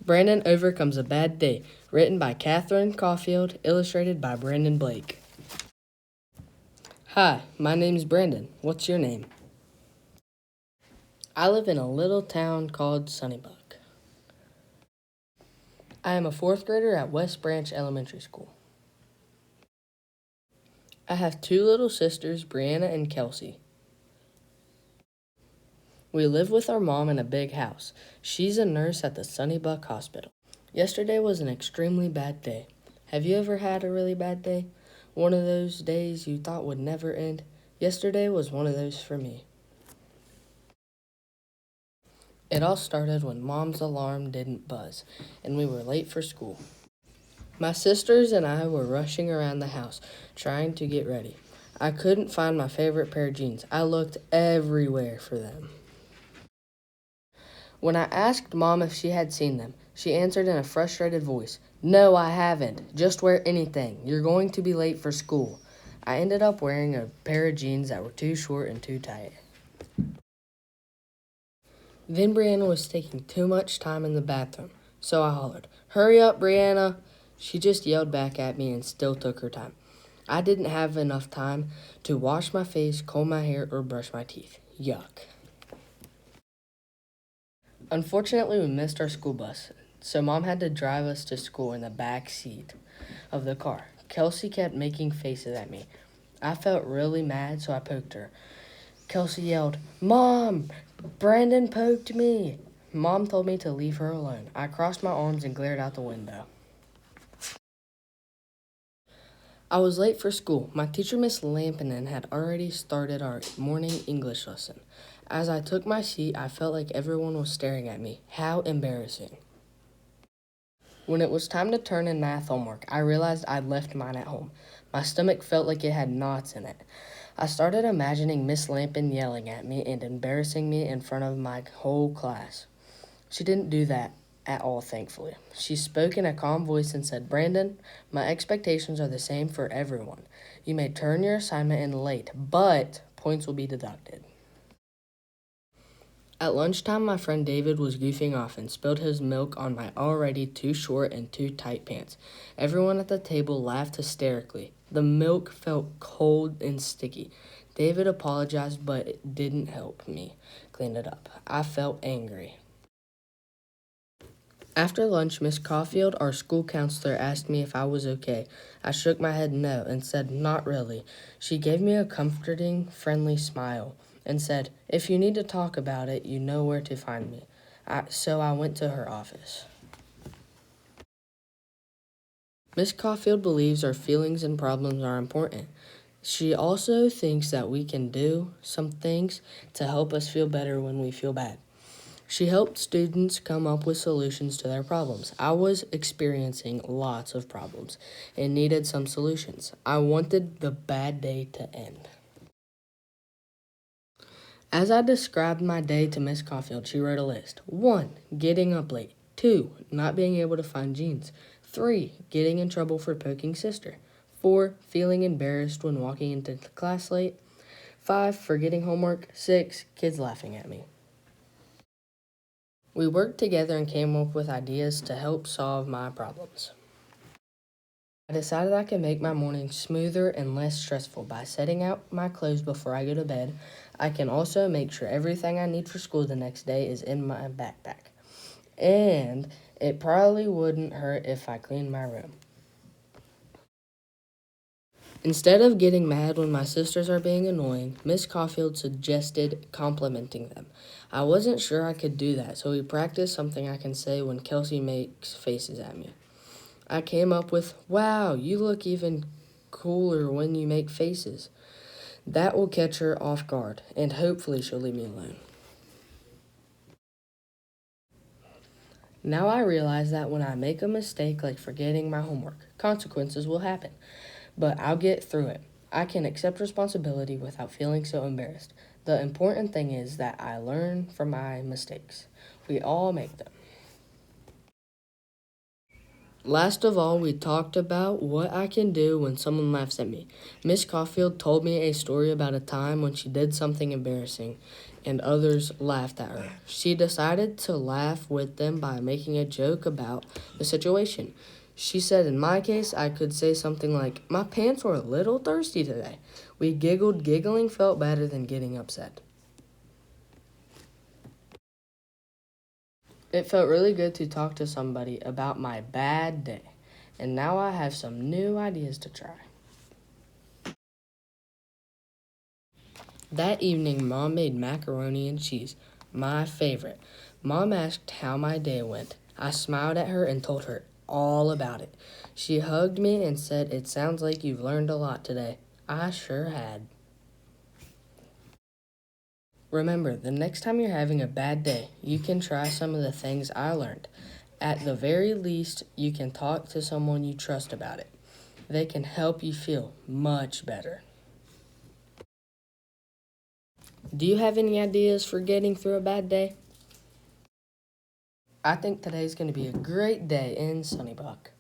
Brandin overcomes a bad day, written by Coffield, illustrated by Brandin Blake. Hi, my name's Brandin. What's your name? I live in a little town called Sunnybrook. I am a fourth grader at West Branch Elementary School. I have two little sisters, Brianna and Kelsey. We live with our mom in a big house. She's a nurse at the Sunnybrook Hospital. Yesterday was an extremely bad day. Have you ever had a really bad day? One of those days you thought would never end? Yesterday was one of those for me. It all started when Mom's alarm didn't buzz, and we were late for school. My sisters and I were rushing around the house, trying to get ready. I couldn't find my favorite pair of jeans. I looked everywhere for them. When I asked Mom if she had seen them, she answered in a frustrated voice, "No, I haven't. Just wear anything. You're going to be late for school." I ended up wearing a pair of jeans that were too short and too tight. Then Brianna was taking too much time in the bathroom, so I hollered, "Hurry up, Brianna!" She just yelled back at me and still took her time. I didn't have enough time to wash my face, comb my hair, or brush my teeth. Yuck. Unfortunately, we missed our school bus, so Mom had to drive us to school in the back seat of the car. Kelsey kept making faces at me. I felt really mad, so I poked her. Kelsey yelled, "Mom, Brandin poked me." Mom told me to leave her alone. I crossed my arms and glared out the window. I was late for school. My teacher, Miss Lampinen, had already started our morning English lesson. As I took my seat, I felt like everyone was staring at me. How embarrassing. When it was time to turn in math homework, I realized I'd left mine at home. My stomach felt like it had knots in it. I started imagining Miss Lampin yelling at me and embarrassing me in front of my whole class. She didn't do that at all, thankfully. She spoke in a calm voice and said, "Brandin, my expectations are the same for everyone. You may turn your assignment in late, but points will be deducted." At lunchtime, my friend David was goofing off and spilled his milk on my already too short and too tight pants. Everyone at the table laughed hysterically. The milk felt cold and sticky. David apologized, but it didn't help me clean it up. I felt angry. After lunch, Miss Coffield, our school counselor, asked me if I was okay. I shook my head no and said, "Not really." She gave me a comforting, friendly smile and said, "If you need to talk about it, you know where to find me." So I went to her office. Miss Coffield believes our feelings and problems are important. She also thinks that we can do some things to help us feel better when we feel bad. She helped students come up with solutions to their problems. I was experiencing lots of problems and needed some solutions. I wanted the bad day to end. As I described my day to Miss Coffield, she wrote a list. 1. Getting up late. 2. Not being able to find jeans. 3. Getting in trouble for poking sister. 4. Feeling embarrassed when walking into class late. 5. Forgetting homework. 6. Kids laughing at me. We worked together and came up with ideas to help solve my problems. I decided I could make my mornings smoother and less stressful by setting out my clothes before I go to bed. I can also make sure everything I need for school the next day is in my backpack. And it probably wouldn't hurt if I cleaned my room. Instead of getting mad when my sisters are being annoying, Miss Coffield suggested complimenting them. I wasn't sure I could do that, so we practiced something I can say when Kelsey makes faces at me. I came up with, "Wow, you look even cooler when you make faces." That will catch her off guard, and hopefully she'll leave me alone. Now I realize that when I make a mistake like forgetting my homework, consequences will happen. But I'll get through it. I can accept responsibility without feeling so embarrassed. The important thing is that I learn from my mistakes. We all make them. Last of all, we talked about what I can do when someone laughs at me. Miss Caulfield told me a story about a time when she did something embarrassing, and others laughed at her. She decided to laugh with them by making a joke about the situation. She said, in my case, I could say something like, "My pants were a little thirsty today." We giggled. Giggling felt better than getting upset. It felt really good to talk to somebody about my bad day, and now I have some new ideas to try. That evening, Mom made macaroni and cheese, my favorite. Mom asked how my day went. I smiled at her and told her all about it. She hugged me and said, "It sounds like you've learned a lot today." I sure had. Remember, the next time you're having a bad day, you can try some of the things I learned. At the very least, you can talk to someone you trust about it. They can help you feel much better. Do you have any ideas for getting through a bad day? I think today's going to be a great day in Sunnybrook.